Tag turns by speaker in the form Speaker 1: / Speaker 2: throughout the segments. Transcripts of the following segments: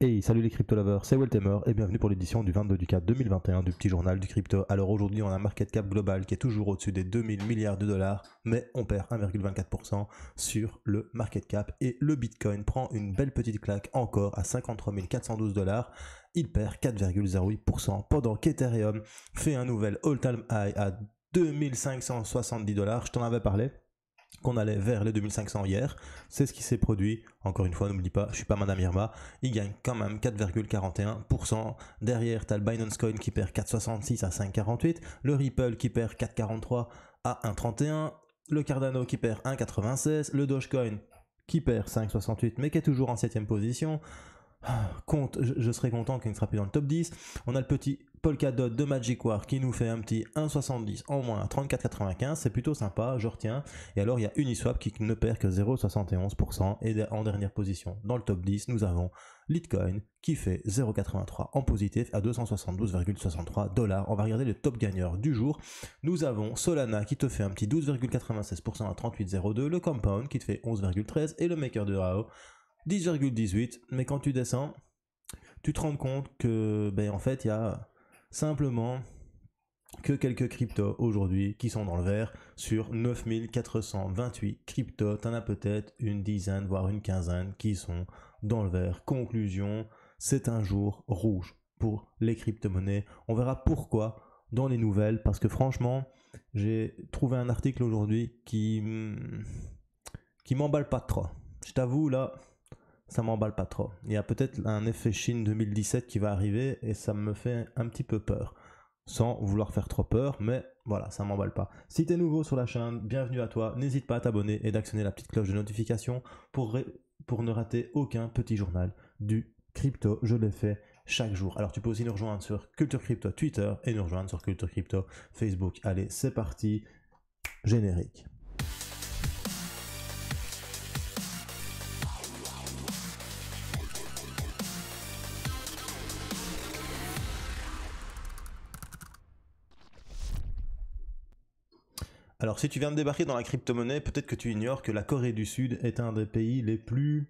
Speaker 1: Hey, salut les crypto lovers, c'est Weltemer et bienvenue pour l'édition du 22 du 4 2021 du petit journal du crypto. Alors aujourd'hui on a un market cap global qui est toujours au-dessus des 2000 milliards de dollars, mais on perd 1,24% sur le market cap et le Bitcoin prend une belle petite claque encore à 53 412 dollars. Il perd 4,08% pendant qu'Ethereum fait un nouvel all-time high à 2570 dollars. Je t'en avais parlé qu'on allait vers les 2500 hier, c'est ce qui s'est produit. Encore une fois, n'oublie pas, je suis pas Madame Irma, il gagne quand même 4,41%. Derrière, tu as le Binance Coin qui perd 4,66 à 5,48, le Ripple qui perd 4,43 à 1,31, le Cardano qui perd 1,96, le Dogecoin qui perd 5,68 mais qui est toujours en 7ème position. Je serais content qu'il ne sera plus dans le top 10. On a le petit Polkadot de Magic War qui nous fait un petit 1,70 en moins à 34,95. C'est plutôt sympa, je retiens. Et alors il y a Uniswap qui ne perd que 0,71%. Et en dernière position, dans le top 10, nous avons Litecoin qui fait 0,83 en positif à 272,63 dollars. On va regarder le top gagneur du jour. Nous avons Solana qui te fait un petit 12,96% à 38,02. Le Compound qui te fait 11,13. Et le Maker de DAO 10,18, mais quand tu descends, tu te rends compte que, en fait, il y a simplement que quelques cryptos aujourd'hui qui sont dans le vert sur 9428 cryptos. T'en as peut-être une dizaine, voire une quinzaine qui sont dans le vert. Conclusion, c'est un jour rouge pour les crypto-monnaies. On verra pourquoi dans les nouvelles, parce que franchement, j'ai trouvé un article aujourd'hui qui m'emballe pas trop. Je t'avoue, là, ça m'emballe pas trop. Il y a peut-être un effet Chine 2017 qui va arriver et ça me fait un petit peu peur. Sans vouloir faire trop peur, mais voilà, ça m'emballe pas. Si tu es nouveau sur la chaîne, bienvenue à toi. N'hésite pas à t'abonner et d'actionner la petite cloche de notification pour ne rater aucun petit journal du crypto. Je l'ai fait chaque jour. Alors tu peux aussi nous rejoindre sur Culture Crypto Twitter et nous rejoindre sur Culture Crypto Facebook. Allez, c'est parti. Générique. Alors si tu viens de débarquer dans la crypto-monnaie, peut-être que tu ignores que la Corée du Sud est un des pays les plus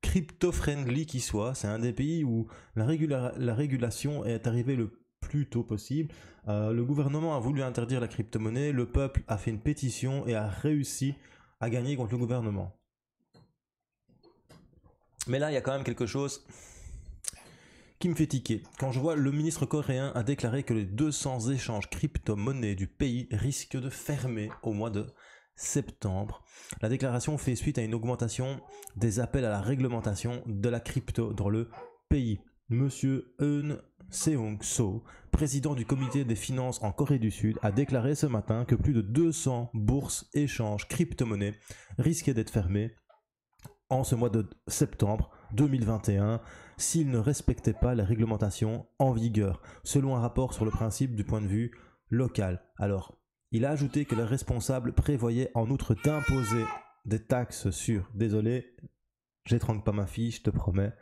Speaker 1: crypto-friendly qui soit. C'est un des pays où la régulation est arrivée le plus tôt possible. Le gouvernement a voulu interdire la crypto-monnaie, le peuple a fait une pétition et a réussi à gagner contre le gouvernement. Mais là, il y a quand même quelque chose qui me fait tiquer. Quand je vois le ministre coréen a déclaré que les 200 échanges crypto-monnaies du pays risquent de fermer au mois de septembre. La déclaration fait suite à une augmentation des appels à la réglementation de la crypto dans le pays. Monsieur Eun Seong-so, président du comité des finances en Corée du Sud, a déclaré ce matin que plus de 200 bourses échanges crypto-monnaies risquaient d'être fermées en ce mois de septembre 2021 s'ils ne respectaient pas les réglementations en vigueur, selon un rapport sur le principe du point de vue local. Alors, il a ajouté que les responsables prévoyaient en outre d'imposer des taxes sur... Désolé, j'étrangle pas ma fille, je te promets.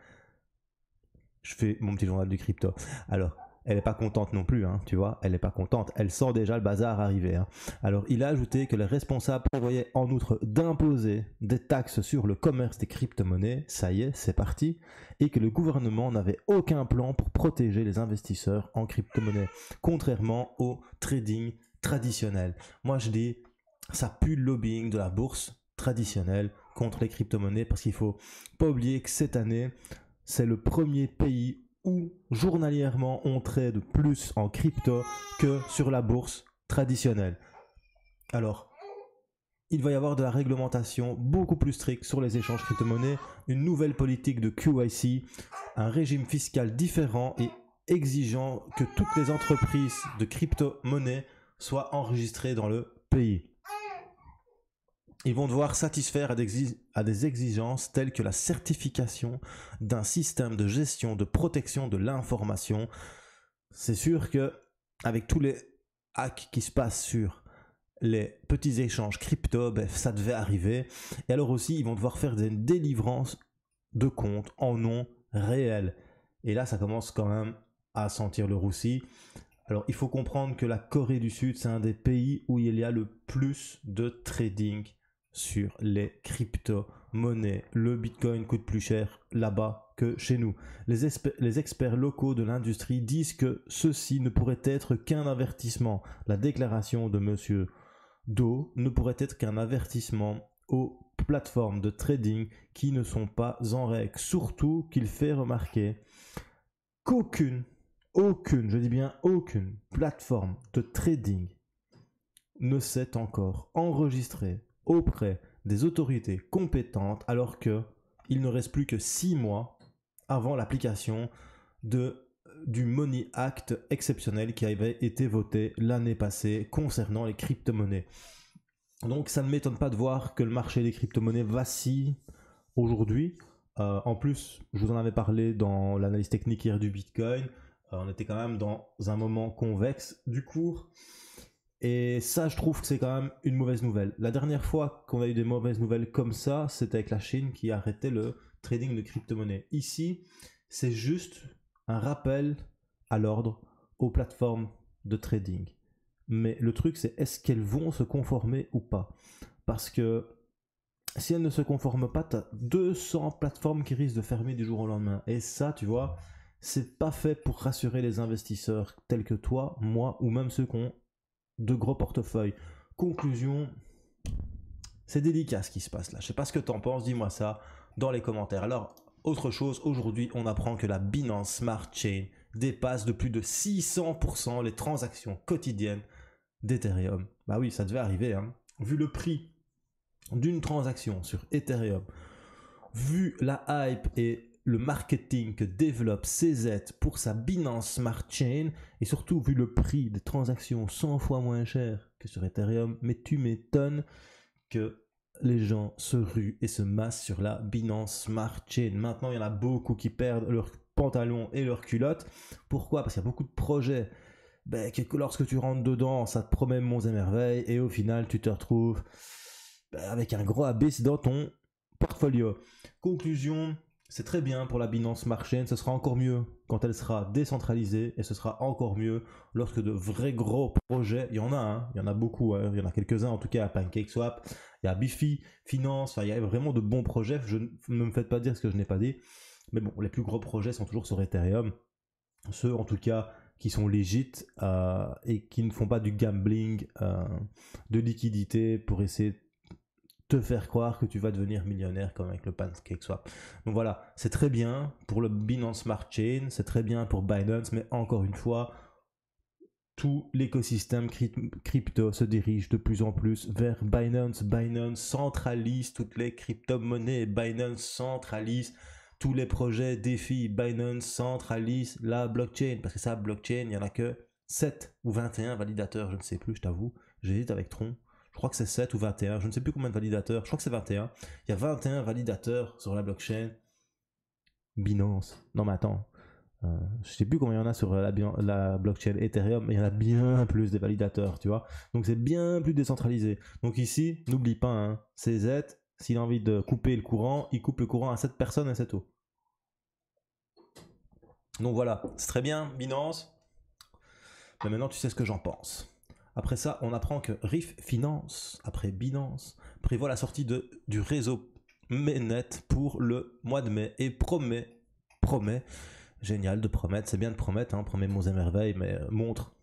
Speaker 1: Je fais mon petit journal du crypto. Alors, elle n'est pas contente non plus, hein, tu vois, elle n'est pas contente, elle sent déjà le bazar arriver. Hein. Alors, il a ajouté que les responsables prévoyaient en outre d'imposer des taxes sur le commerce des crypto-monnaies, ça y est, c'est parti, et que le gouvernement n'avait aucun plan pour protéger les investisseurs en crypto-monnaie, contrairement au trading traditionnel. Moi, je dis, ça pue le lobbying de la bourse traditionnelle contre les crypto-monnaies, parce qu'il ne faut pas oublier que cette année, c'est le premier pays où journalièrement on trade plus en crypto que sur la bourse traditionnelle. Alors, il va y avoir de la réglementation beaucoup plus stricte sur les échanges crypto-monnaies, une nouvelle politique de QIC, un régime fiscal différent et exigeant que toutes les entreprises de crypto-monnaies soient enregistrées dans le pays. Ils vont devoir satisfaire à des exigences telles que la certification d'un système de gestion de protection de l'information. C'est sûr que avec tous les hacks qui se passent sur les petits échanges crypto, ça devait arriver. Et alors aussi, ils vont devoir faire des délivrances de comptes en nom réel. Et là, ça commence quand même à sentir le roussi. Alors, il faut comprendre que la Corée du Sud, c'est un des pays où il y a le plus de trading sur les crypto-monnaies. Le Bitcoin coûte plus cher là-bas que chez nous. Les experts locaux de l'industrie disent que ceci ne pourrait être qu'un avertissement. La déclaration de Monsieur Do ne pourrait être qu'un avertissement aux plateformes de trading qui ne sont pas en règle. Surtout qu'il fait remarquer qu'aucune, je dis bien aucune plateforme de trading ne s'est encore enregistrée auprès des autorités compétentes alors qu'il ne reste plus que 6 mois avant l'application du Money Act exceptionnel qui avait été voté l'année passée concernant les crypto-monnaies. Donc ça ne m'étonne pas de voir que le marché des crypto-monnaies vacille aujourd'hui. En plus, je vous en avais parlé dans l'analyse technique hier du Bitcoin. On était quand même dans un moment convexe du cours. Et ça, je trouve que c'est quand même une mauvaise nouvelle. La dernière fois qu'on a eu des mauvaises nouvelles comme ça, c'était avec la Chine qui arrêtait le trading de crypto-monnaies. Ici, c'est juste un rappel à l'ordre aux plateformes de trading. Mais le truc, c'est est-ce qu'elles vont se conformer ou pas? Parce que si elles ne se conforment pas, tu as 200 plateformes qui risquent de fermer du jour au lendemain. Et ça, tu vois, c'est pas fait pour rassurer les investisseurs tels que toi, moi, ou même ceux qui ont de gros portefeuilles. Conclusion, c'est délicat ce qui se passe là. Je sais pas ce que tu en penses, dis-moi ça dans les commentaires. Alors, autre chose, aujourd'hui, on apprend que la Binance Smart Chain dépasse de plus de 600% les transactions quotidiennes d'Ethereum. Bah oui, ça devait arriver, hein. Vu le prix d'une transaction sur Ethereum, vu la hype et le marketing que développe CZ pour sa Binance Smart Chain, et surtout vu le prix des transactions 100 fois moins cher que sur Ethereum, mais tu m'étonnes que les gens se ruent et se massent sur la Binance Smart Chain. Maintenant, il y en a beaucoup qui perdent leurs pantalons et leurs culottes. Pourquoi? Parce qu'il y a beaucoup de projets que lorsque tu rentres dedans, ça te promet monts et merveilles, et au final, tu te retrouves avec un gros abysse dans ton portfolio. Conclusion, c'est très bien pour la Binance Smart Chain, ce sera encore mieux quand elle sera décentralisée, et ce sera encore mieux lorsque de vrais gros projets, il y en a, hein, il y en a beaucoup, hein, il y en a quelques-uns en tout cas à PancakeSwap, il y a Bifi, Finance, il y a vraiment de bons projets, ne me faites pas dire ce que je n'ai pas dit, mais bon, les plus gros projets sont toujours sur Ethereum, ceux en tout cas qui sont legit et qui ne font pas du gambling de liquidité pour essayer de te faire croire que tu vas devenir millionnaire comme avec le PancakeSwap. Donc voilà, c'est très bien pour le Binance Smart Chain, c'est très bien pour Binance, mais encore une fois, tout l'écosystème crypto se dirige de plus en plus vers Binance. Binance centralise toutes les crypto-monnaies, Binance centralise tous les projets défis, Binance centralise la blockchain, parce que ça, blockchain, il n'y en a que 7 ou 21 validateurs, je ne sais plus, je t'avoue, j'hésite avec Tron. Je crois que c'est 7 ou 21, je ne sais plus combien de validateurs, je crois que c'est 21. Il y a 21 validateurs sur la blockchain Binance. Non mais attends, je ne sais plus combien il y en a sur la blockchain Ethereum, mais il y en a bien plus des validateurs, tu vois. Donc c'est bien plus décentralisé. Donc ici, n'oublie pas, hein, CZ, s'il a envie de couper le courant, il coupe le courant à 7 personnes et c'est tout. Donc voilà, c'est très bien, Binance. Mais maintenant, tu sais ce que j'en pense. Après ça, on apprend que Riff Finance, après Binance, prévoit la sortie du réseau Mainnet pour le mois de mai et promet, génial de promettre, c'est bien de promettre, hein, promet monts et merveilles, mais montre,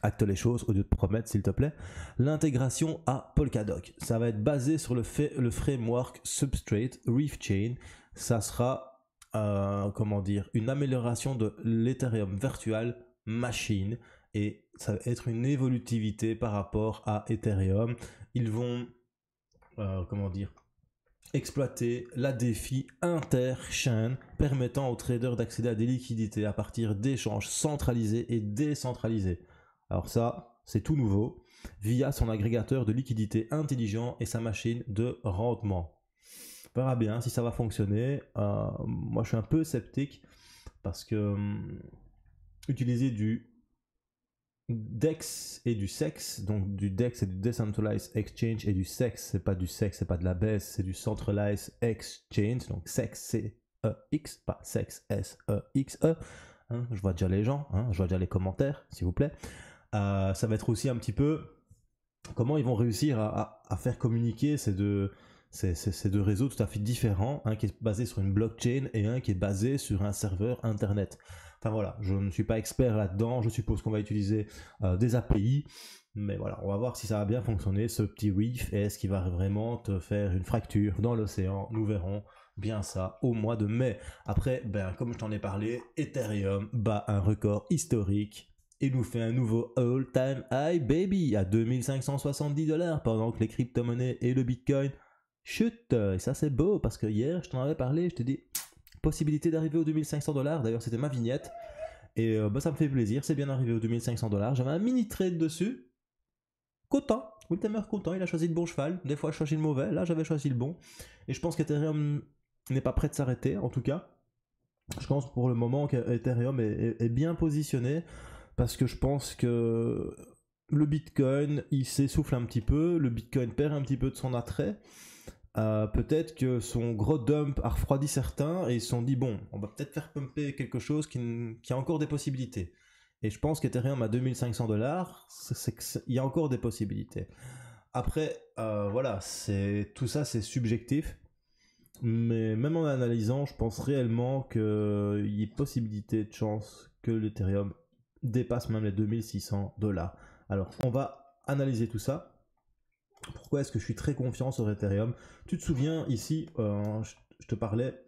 Speaker 1: acte les choses au lieu de promettre s'il te plaît, l'intégration à Polkadot. Ça va être basé sur le framework Substrate Reef Chain, ça sera, une amélioration de l'Ethereum Virtual Machine, et ça va être une évolutivité par rapport à Ethereum. Ils vont exploiter la défi inter-chain permettant aux traders d'accéder à des liquidités à partir d'échanges centralisés et décentralisés. Alors ça, c'est tout nouveau, via son agrégateur de liquidité intelligent et sa machine de rendement. On verra bien si ça va fonctionner. Moi, je suis un peu sceptique parce que utiliser du DEX et du SEX, donc du DEX et du Decentralized Exchange, et du SEX, c'est pas du SEX, c'est pas de la baisse, c'est du Centralized Exchange, donc SEX, C-E-X, pas SEX, S-E-X-E, hein, je vois déjà les gens, hein, je vois déjà les commentaires, s'il vous plaît. Ça va être aussi un petit peu comment ils vont réussir à faire communiquer ces deux C'est deux réseaux tout à fait différents, un qui est basé sur une blockchain et un qui est basé sur un serveur internet. Enfin voilà, je ne suis pas expert là-dedans, je suppose qu'on va utiliser des API, mais voilà, on va voir si ça va bien fonctionner, ce petit reef, et est-ce qu'il va vraiment te faire une fracture dans l'océan. Nous verrons bien ça au mois de mai. Après, ben, comme je t'en ai parlé, Ethereum bat un record historique et nous fait un nouveau all-time high, baby, à 2570 $, pendant que les crypto-monnaies et le Bitcoin chutent. Et ça, c'est beau, parce que hier, je t'en avais parlé, je te dis, possibilité d'arriver aux 2500 $, d'ailleurs, c'était ma vignette. Et bah, ça me fait plaisir, c'est bien arrivé aux 2500 $. J'avais un mini trade dessus. Content, Wiltemer content, il a choisi le bon cheval. Des fois, je choisis le mauvais, là, j'avais choisi le bon. Et je pense qu'Ethereum n'est pas prêt de s'arrêter, en tout cas. Je pense pour le moment qu'Ethereum est bien positionné, parce que je pense que le Bitcoin, il s'essouffle un petit peu, le Bitcoin perd un petit peu de son attrait. Peut-être que son gros dump a refroidi certains et ils se sont dit bon, on va peut-être faire pumper quelque chose qui a encore des possibilités. Et je pense qu'Ethereum à 2500 $, il y a encore des possibilités. Après, voilà, tout ça c'est subjectif. Mais même en analysant, je pense réellement qu'il y ait possibilité de chance que l'Ethereum dépasse même les 2600 $. Alors, on va analyser tout ça. Pourquoi est-ce que je suis très confiant sur Ethereum? Tu te souviens ici, je te parlais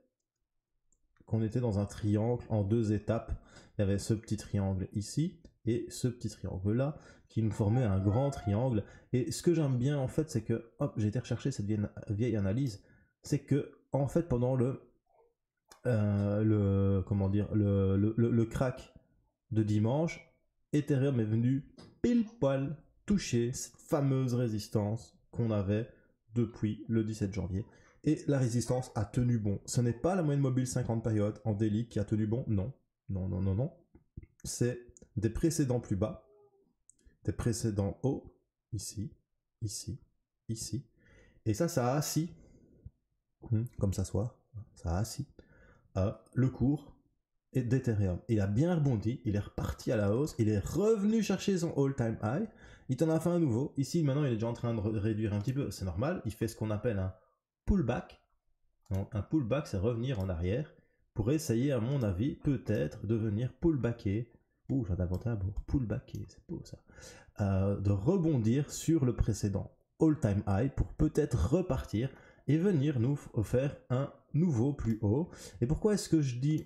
Speaker 1: qu'on était dans un triangle en deux étapes. Il y avait ce petit triangle ici et ce petit triangle là qui nous formait un grand triangle. Et ce que j'aime bien en fait, c'est que, hop, j'ai été rechercher cette vieille analyse, c'est que en fait pendant comment dire, le crack de dimanche, Ethereum est venu pile poil toucher cette fameuse résistance qu'on avait depuis le 17 janvier. Et la résistance a tenu bon. Ce n'est pas la moyenne mobile 50 périodes en daily qui a tenu bon, non. Non, non, non, non. C'est des précédents plus bas, des précédents hauts, ici, ici, ici. Et ça a assis, comme s'asseoir, ça a assis le cours d'Ethereum. Il a bien rebondi, il est reparti à la hausse, il est revenu chercher son all-time high, il t'en a fait un nouveau. Ici, maintenant, il est déjà en train de réduire un petit peu, c'est normal, il fait ce qu'on appelle un pullback. Donc, un pullback, c'est revenir en arrière pour essayer, à mon avis, peut-être de venir pullbacker. Ouh, j'en ai inventé un beau. Pullbacker, c'est beau ça. De rebondir sur le précédent all-time high pour peut-être repartir et venir nous faire un nouveau plus haut. Et pourquoi est-ce que je dis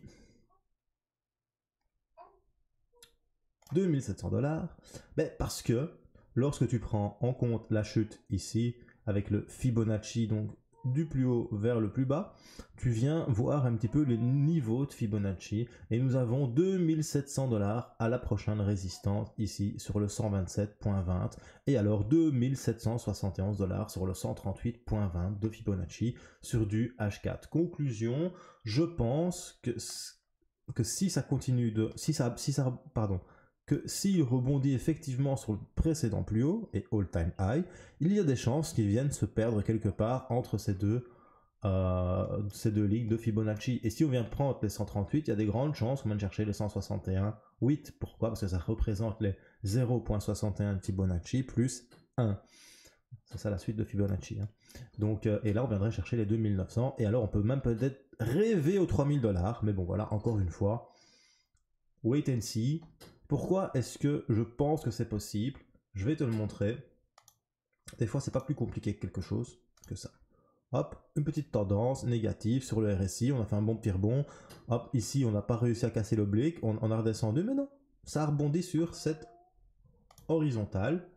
Speaker 1: 2700 $? Ben parce que lorsque tu prends en compte la chute ici, avec le Fibonacci, donc du plus haut vers le plus bas, tu viens voir un petit peu les niveaux de Fibonacci, et nous avons 2700 $ à la prochaine résistance ici sur le 127.20, et alors 2771 $ sur le 138.20 de Fibonacci sur du H4. Conclusion, je pense que si ça continue que s'il rebondit effectivement sur le précédent plus haut et all-time high, il y a des chances qu'il vienne se perdre quelque part entre ces deux lignes de Fibonacci. Et si on vient prendre les 138, il y a des grandes chances qu'on vienne chercher les 161,8. Pourquoi? Parce que ça représente les 0,61 de Fibonacci plus 1. C'est ça la suite de Fibonacci. Hein. Donc, et là, on viendrait chercher les 2900. Et alors, on peut même peut-être rêver aux 3000 $. Mais bon, voilà, encore une fois, wait and see. Pourquoi est-ce que je pense que c'est possible? Je vais te le montrer. Des fois, c'est pas plus compliqué que quelque chose que ça. Hop, une petite tendance négative sur le RSI. On a fait un bon petit rebond. Hop, ici, on n'a pas réussi à casser l'oblique. On a redescendu, mais non. Ça a rebondi sur cette horizontale.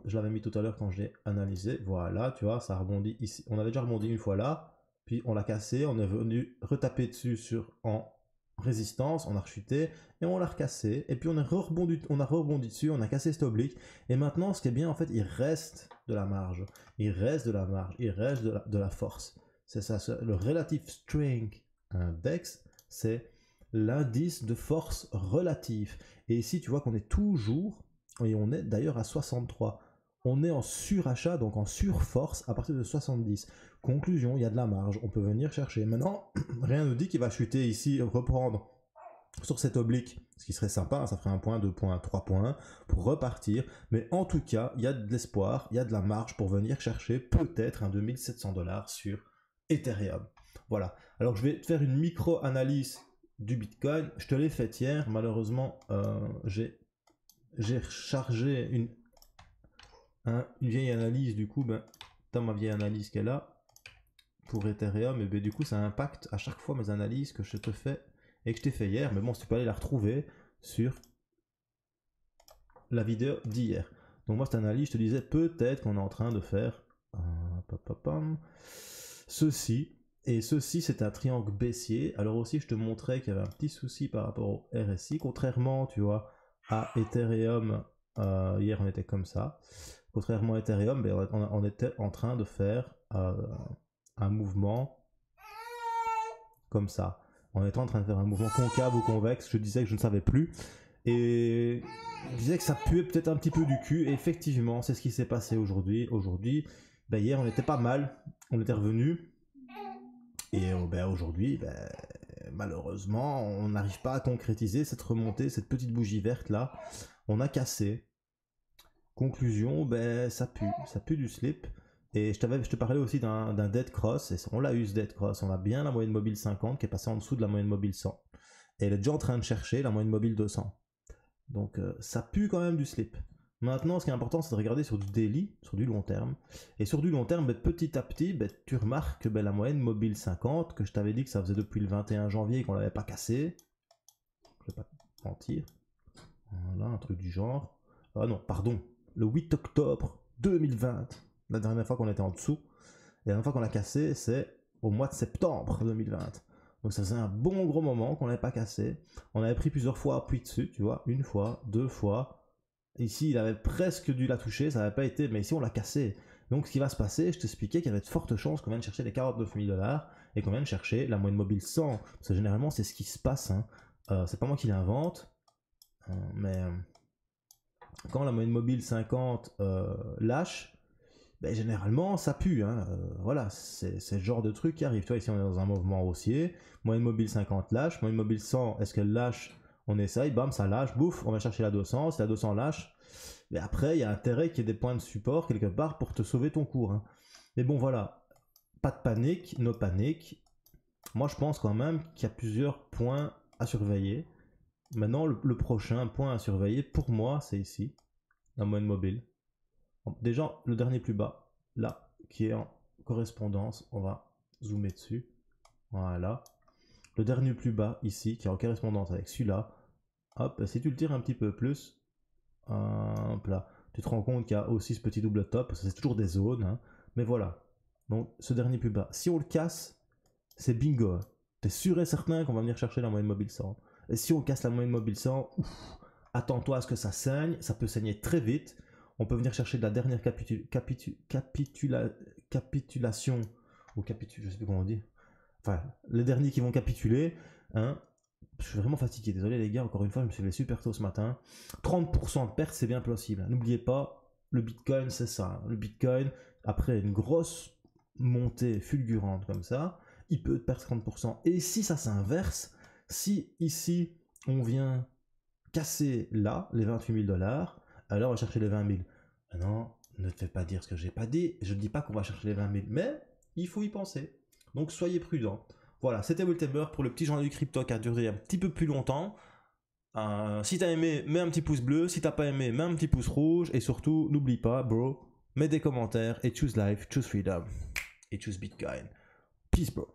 Speaker 1: Je l'avais mis tout à l'heure quand je l'ai analysé. Voilà, tu vois, ça a rebondi ici. On avait déjà rebondi une fois là. Puis on l'a cassé. On est venu retaper dessus en résistance, on a rechuté et on l'a recassé, et puis on a rebondi dessus, on a cassé cet oblique, et maintenant ce qui est bien en fait, il reste de la marge, il reste de la force. C'est ça, le Relative Strength Index, c'est l'indice de force relative, et ici tu vois qu'on est toujours, et on est d'ailleurs à 63, on est en surachat, donc en surforce à partir de 70. Conclusion, il y a de la marge, on peut venir chercher. Maintenant, rien ne dit qu'il va chuter ici, reprendre sur cet oblique, ce qui serait sympa, hein, ça ferait 1 point, 2 points, 3 points pour repartir, mais en tout cas, il y a de l'espoir, il y a de la marge pour venir chercher peut-être un 2700 $ sur Ethereum. Voilà, alors je vais te faire une micro-analyse du Bitcoin, je te l'ai faite hier, malheureusement j'ai chargé une vieille analyse, du coup, t'as ma vieille analyse qu'elle a pour Ethereum, et du coup ça impacte à chaque fois mes analyses que je te fais et que je t'ai fait hier, mais bon, si tu peux aller la retrouver sur la vidéo d'hier. Donc moi cette analyse, je te disais peut-être qu'on est en train de faire ceci, et ceci c'est un triangle baissier. Alors aussi je te montrais qu'il y avait un petit souci par rapport au RSI, contrairement tu vois à Ethereum, hier on était comme ça, contrairement à Ethereum, on était en train de faire un mouvement comme ça. On était en train de faire un mouvement concave ou convexe, je disais que je ne savais plus. Et je disais que ça puait peut-être un petit peu du cul. Et effectivement, c'est ce qui s'est passé aujourd'hui. Aujourd'hui, hier on était pas mal, on était revenu. Et aujourd'hui, malheureusement, on n'arrive pas à concrétiser cette remontée, cette petite bougie verte là. On a cassé. Conclusion, ça pue du slip. Et je te parlais aussi d'un dead cross, et on l'a eu ce dead cross, on a bien la moyenne mobile 50 qui est passée en dessous de la moyenne mobile 100. Et elle est déjà en train de chercher la moyenne mobile 200. Donc ça pue quand même du slip. Maintenant, ce qui est important, c'est de regarder sur du daily, sur du long terme. Et sur du long terme, petit à petit, tu remarques que la moyenne mobile 50, que je t'avais dit que ça faisait depuis le 21 janvier et qu'on l'avait pas cassé, je vais pas te mentir, voilà, un truc du genre. Ah non, pardon, le 8 octobre 2020. La dernière fois qu'on était en dessous, et la dernière fois qu'on l'a cassé, c'est au mois de septembre 2020. Donc ça faisait un bon gros moment qu'on n'avait pas cassé. On avait pris plusieurs fois appui dessus, tu vois, 1 fois, 2 fois. Ici, il avait presque dû la toucher, ça n'avait pas été, mais ici on l'a cassé. Donc ce qui va se passer, je t'expliquais qu'il y avait de fortes chances qu'on vienne chercher les 49 000 $ et qu'on vienne chercher la moyenne mobile 100. Parce que généralement, c'est ce qui se passe. Hein. C'est pas moi qui l'invente, mais quand la moyenne mobile 50 lâche, généralement ça pue, hein. Voilà, c'est le genre de truc qui arrive. Tu vois, ici on est dans un mouvement haussier, moyenne mobile 50 lâche, moyenne mobile 100, est-ce qu'elle lâche? On essaye, bam, ça lâche, bouf, on va chercher la 200, si la 200 lâche, mais après il y a intérêt qu'il y ait des points de support quelque part pour te sauver ton cours. Hein. Mais bon voilà, pas de panique, no panique. Moi je pense quand même qu'il y a plusieurs points à surveiller. Maintenant le prochain point à surveiller pour moi c'est ici, la moyenne mobile. Déjà, le dernier plus bas, là, qui est en correspondance, on va zoomer dessus. Voilà. Le dernier plus bas, ici, qui est en correspondance avec celui-là. Hop, si tu le tires un petit peu plus, hop là, tu te rends compte qu'il y a aussi ce petit double top, parce que c'est toujours des zones. Hein. Mais voilà. Donc, ce dernier plus bas, si on le casse, c'est bingo. Tu es sûr et certain qu'on va venir chercher la moyenne mobile 100. Et si on casse la moyenne mobile 100, attends-toi à ce que ça saigne. Ça peut saigner très vite. On peut venir chercher de la dernière capitulation, ou je sais plus comment on dit, enfin, les derniers qui vont capituler, hein. Je suis vraiment fatigué, désolé les gars, encore une fois, je me suis levé super tôt ce matin. 30% de perte, c'est bien possible. N'oubliez pas, le Bitcoin, c'est ça. Le Bitcoin, après une grosse montée fulgurante comme ça, il peut perdre 30%. Et si ça s'inverse, si ici, on vient casser là, les 28 000 $, alors on va chercher les 20 000. Maintenant, ne te fais pas dire ce que j'ai pas dit. Je ne dis pas qu'on va chercher les 20 000, mais il faut y penser. Donc soyez prudents. Voilà, c'était Wiltember pour le petit journal du crypto qui a duré un petit peu plus longtemps. Si t'as aimé, mets un petit pouce bleu. Si t'as pas aimé, mets un petit pouce rouge. Et surtout, n'oublie pas, bro, mets des commentaires et choose life, choose freedom et choose Bitcoin. Peace, bro.